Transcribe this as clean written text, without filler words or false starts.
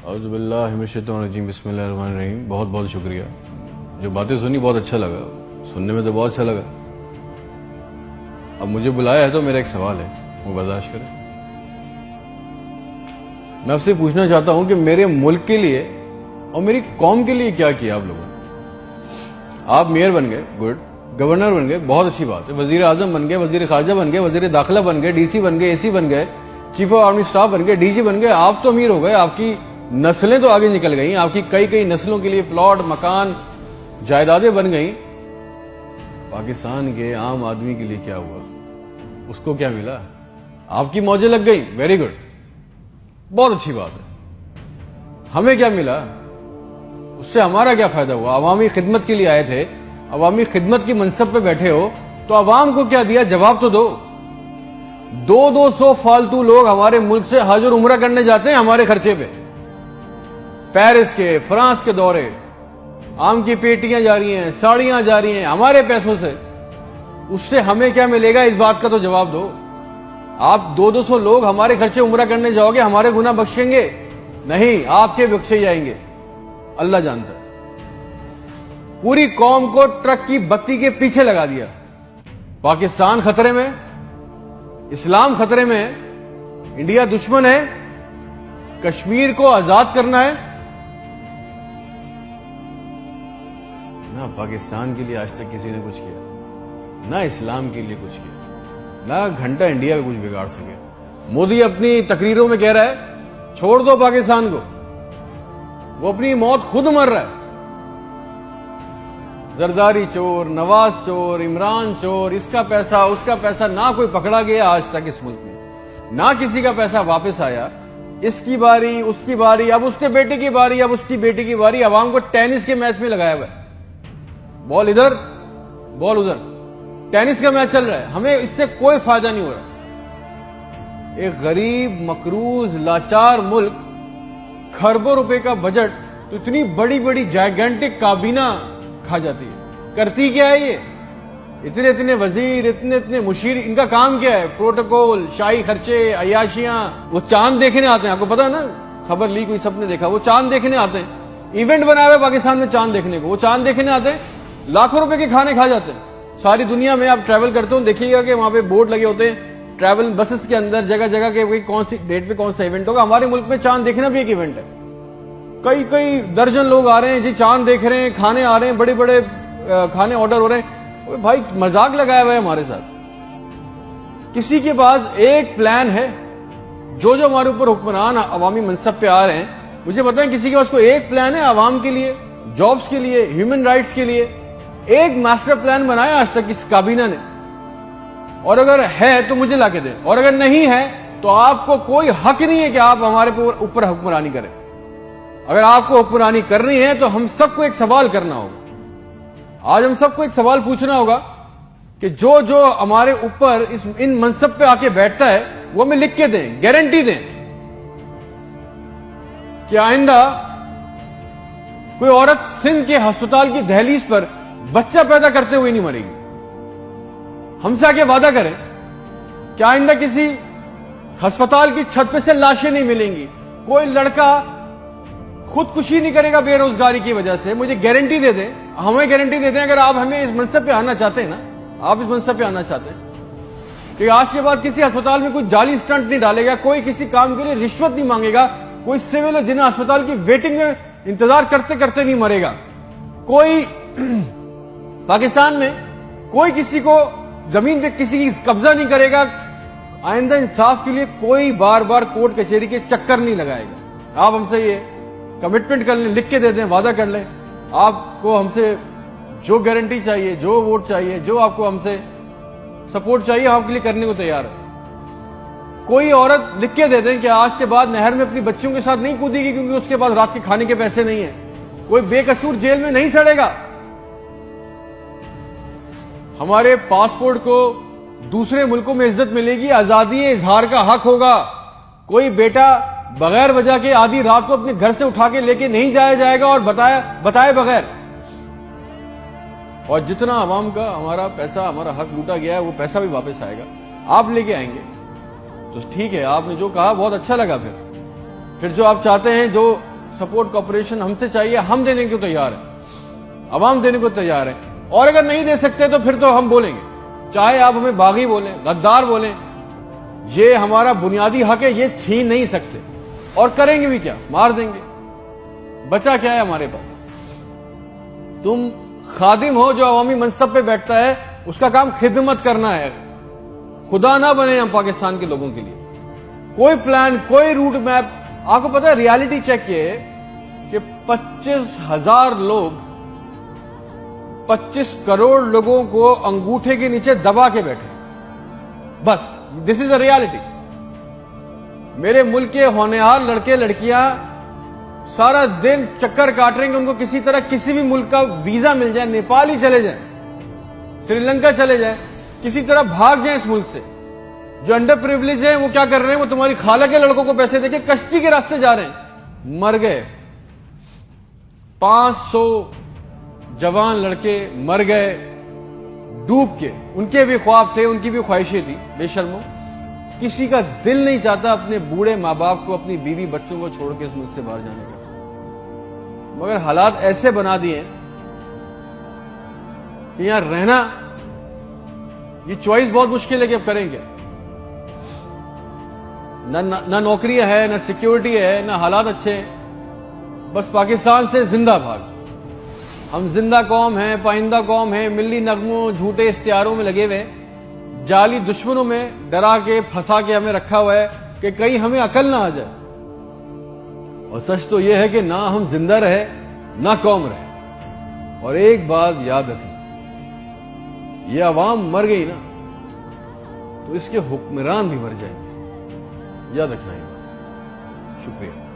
اعوذ باللہ من الشیطان الرجیم، بسم اللہ الرحمن الرحیم۔ بہت بہت شکریہ، جو باتیں سنی بہت اچھا لگا، سننے میں تو بہت اچھا لگا۔ اب مجھے بلایا ہے تو میرا ایک سوال ہے، وہ برداشت کریں۔ میں آپ سے پوچھنا چاہتا ہوں کہ میرے ملک کے لیے اور میری قوم کے لیے کیا کیا آپ لوگوں نے؟ آپ میئر بن گئے، گڈ، گورنر بن گئے، بہت اچھی بات ہے، وزیر اعظم بن گئے، وزیر خارجہ بن گئے، وزیر داخلہ بن گئے، ڈی سی بن گئے، اے سی بن گئے، چیف آف آرمی اسٹاف بن گئے، ڈی جی بن گئے۔ آپ تو امیر ہو گئے، آپ کی نسلیں تو آگے نکل گئیں، آپ کی کئی نسلوں کے لیے پلاٹ، مکان، جائیدادیں بن گئیں۔ پاکستان کے عام آدمی کے لیے کیا ہوا؟ اس کو کیا ملا؟ آپ کی موجیں لگ گئیں، ویری گڈ، بہت اچھی بات ہے۔ ہمیں کیا ملا؟ اس سے ہمارا کیا فائدہ ہوا؟ عوامی خدمت کے لیے آئے تھے، عوامی خدمت کی منصب پہ بیٹھے ہو تو عوام کو کیا دیا؟ جواب تو دو۔ 200 فالتو لوگ ہمارے ملک سے حج اور عمرہ کرنے جاتے ہیں ہمارے خرچے پہ، پیرس کے، فرانس کے دورے، آم کی پیٹیاں جا رہی ہیں، ساڑیاں جا رہی ہیں ہمارے پیسوں سے۔ اس سے ہمیں کیا ملے گا؟ اس بات کا تو جواب دو۔ آپ 200 لوگ ہمارے خرچے عمرہ کرنے جاؤ گے، ہمارے گناہ بخشیں گے؟ نہیں، آپ کے بخشے جائیں گے، اللہ جانتا ہے۔ پوری قوم کو ٹرک کی بتی کے پیچھے لگا دیا۔ پاکستان خطرے میں، اسلام خطرے میں، انڈیا دشمن ہے، کشمیر کو آزاد کرنا ہے۔ نہ پاکستان کے لیے آج تک کسی نے کچھ کیا، نہ اسلام کے لیے کچھ کیا، نہ گھنٹہ انڈیا میں کچھ بگاڑ سکے۔ مودی اپنی تقریروں میں کہہ رہا ہے چھوڑ دو پاکستان کو، وہ اپنی موت خود مر رہا ہے۔ زرداری چور، نواز چور، عمران چور، اس کا پیسہ نہ کوئی پکڑا گیا آج تک اس ملک میں، نہ کسی کا پیسہ واپس آیا۔ اس کی باری، اس کی باری، اب اس کے بیٹے کی باری، اب اس کی بیٹی کی باری۔ عوام کو ٹینس کے میچ میں لگایا ہوا ہے، بال ادھر بال ادھر، ٹینس کا میچ چل رہا ہے، ہمیں اس سے کوئی فائدہ نہیں ہو رہا۔ ایک غریب، مقروض، لاچار ملک، کھربوں روپے کا بجٹ تو اتنی بڑی بڑی جائگنٹک کابینہ کھا جاتی ہے۔ کرتی کیا ہے یہ؟ اتنے وزیر، اتنے مشیر، ان کا کام کیا ہے؟ پروٹوکول، شاہی خرچے، عیاشیاں۔ وہ چاند دیکھنے آتے ہیں، آپ کو پتا ہے نا، خبر لی کوئی، سب نے دیکھا، وہ چاند دیکھنے آتے ہیں، ایونٹ بنایا ہوا ہے پاکستان میں چاند دیکھنے کو۔ وہ چاند دیکھنے آتے ہیں، لاکھوں روپے کے کھانے کھا جاتے ہیں۔ ساری دنیا میں آپ ٹریول کرتے ہو، دیکھیے گا کہ وہاں پہ بورڈ لگے ہوتے ہیں ٹریول بسز کے اندر، جگہ جگہ کے کون سی ڈیٹ پہ کون سا ایونٹ ہوگا۔ ہمارے ملک میں چاند دیکھنا بھی ایک ایونٹ ہے، کئی درجن لوگ آ رہے ہیں جی، چاند دیکھ رہے ہیں، کھانے آ رہے ہیں، بڑے بڑے کھانے آرڈر ہو رہے ہیں۔ بھائی مذاق لگایا ہوا ہے ہمارے ساتھ۔ کسی کے پاس ایک پلان ہے، جو ہمارے اوپر حکمران عوامی منصب پہ آ رہے ہیں، مجھے بتائیں کسی کے پاس کوئی ایک پلان ہے عوام کے لیے، جابز کے لیے، ہیومن رائٹس کے لیے؟ ایک ماسٹر پلان بنایا آج تک اس کابینہ نے؟ اور اگر ہے تو مجھے لا کے دیں، اور اگر نہیں ہے تو آپ کو کوئی حق نہیں ہے کہ آپ ہمارے اوپر حکمرانی کریں۔ اگر آپ کو حکمرانی کرنی ہے تو ہم سب کو ایک سوال کرنا ہوگا۔ آج ہم سب کو ایک سوال پوچھنا ہوگا کہ جو ہمارے اوپر ان منصب پہ آ کے بیٹھتا ہے وہ ہمیں لکھ کے دیں، گارنٹی دیں کہ آئندہ کوئی عورت سندھ کے ہسپتال کی دہلیز پر بچہ پیدا کرتے ہوئے نہیں مرے گی۔ ہم سے آگے وعدہ کریں کہ آئندہ کسی ہسپتال کی چھت پہ سے لاشیں نہیں ملیں گی، کوئی لڑکا خودکشی نہیں کرے گا بے روزگاری کی وجہ سے۔ مجھے گارنٹی دے دیں، ہمیں گارنٹی دے دیں، اگر آپ ہمیں اس منصب پہ آنا چاہتے ہیں نا، آپ اس منصب پہ آنا چاہتے ہیں کہ آج کے بعد کسی ہسپتال میں کوئی جعلی سٹنٹ نہیں ڈالے گا، کوئی کسی کام کے لیے رشوت نہیں مانگے گا، کوئی سول اور جنہ ہسپتال کی ویٹنگ میں انتظار کرتے کرتے نہیں مرے گا، کوئی پاکستان میں کوئی کسی کو زمین پہ کسی کی قبضہ نہیں کرے گا، آئندہ انصاف کے لیے کوئی بار بار کورٹ کچہری کے چکر نہیں لگائے گا۔ آپ ہم سے یہ کمٹمنٹ کر لیں، لکھ کے دے دیں، وعدہ کر لیں۔ آپ کو ہم سے جو گارنٹی چاہیے، جو ووٹ چاہیے، جو آپ کو ہم سے سپورٹ چاہیے، ہم آپ کے لیے کرنے کو تیار ہے۔ کوئی عورت لکھ کے دے دیں کہ آج کے بعد نہر میں اپنی بچیوں کے ساتھ نہیں کودے گی کیونکہ اس کے پاس رات کے کھانے کے پیسے نہیں ہیں۔ کوئی بے قصور جیل میں نہیں سڑے گا۔ ہمارے پاسپورٹ کو دوسرے ملکوں میں عزت ملے گی، آزادی اظہار کا حق ہوگا۔ کوئی بیٹا بغیر وجہ کے آدھی رات کو اپنے گھر سے اٹھا کے لے کے نہیں جایا جائے گا اور بتائے بغیر۔ اور جتنا عوام کا ہمارا پیسہ، ہمارا حق لوٹا گیا ہے، وہ پیسہ بھی واپس آئے گا، آپ لے کے آئیں گے۔ تو ٹھیک ہے، آپ نے جو کہا بہت اچھا لگا۔ پھر جو آپ چاہتے ہیں، جو سپورٹ کوپریشن ہم سے چاہیے, ہم دینے کو تیار ہیں, عوام دینے کو تیار ہے. اور اگر نہیں دے سکتے تو پھر تو ہم بولیں گے, چاہے آپ ہمیں باغی بولیں, غدار بولیں, یہ ہمارا بنیادی حق ہے, یہ چھین نہیں سکتے. اور کریں گے بھی کیا, مار دیں گے. بچا کیا ہے ہمارے پاس؟ تم خادم ہو جو عوامی منصب پہ بیٹھتا ہے, اس کا کام خدمت کرنا ہے. خدا نہ بنے ہم پاکستان کے لوگوں کے لیے. کوئی پلان, کوئی روٹ میپ. آپ کو پتا ہے ریالٹی چیک یہ ہے کہ 25,000 لوگ 25 کروڑ لوگوں کو انگوٹھے کے نیچے دبا کے بیٹھے. بس دس از اے ریالٹی. میرے ملک کے ہونہار لڑکے لڑکیاں سارا دن چکر کاٹ رہے ہیں کہ ان کو کسی طرح کسی بھی ملک کا ویزا مل جائے, نیپال ہی چلے جائیں, سری لنکا چلے جائیں, کسی طرح بھاگ جائیں اس ملک سے. جو انڈر پریویلیج ہیں وہ کیا کر رہے ہیں, وہ تمہاری خالہ کے لڑکوں کو پیسے دے کے کشتی کے راستے جا رہے ہیں. مر گئے 500 جوان لڑکے, مر گئے ڈوب کے. ان کے بھی خواب تھے, ان کی بھی خواہشیں تھی. بے شرمو, کسی کا دل نہیں چاہتا اپنے بوڑھے ماں باپ کو, اپنی بیوی بچوں کو چھوڑ کے اس ملک سے باہر جانے کا. مگر حالات ایسے بنا دیے کہ یہاں رہنا, یہ چوائس بہت مشکل ہے کہ اب کریں گے. نہ نوکری ہے, نہ سیکیورٹی ہے, نہ حالات اچھے ہیں. بس پاکستان سے زندہ بھاگ. ہم زندہ قوم ہیں, پائندہ قوم ہیں, ملی نغموں جھوٹے اشتہاروں میں لگے ہوئے, جعلی دشمنوں میں ڈرا کے پھنسا کے ہمیں رکھا ہوا ہے کہ کہیں ہمیں عقل نہ آ جائے. اور سچ تو یہ ہے کہ نہ ہم زندہ رہے نہ قوم رہے. اور ایک بات یاد رکھیں, یہ عوام مر گئی نا تو اس کے حکمران بھی مر جائیں گے. یاد رکھنا یہ بات. شکریہ.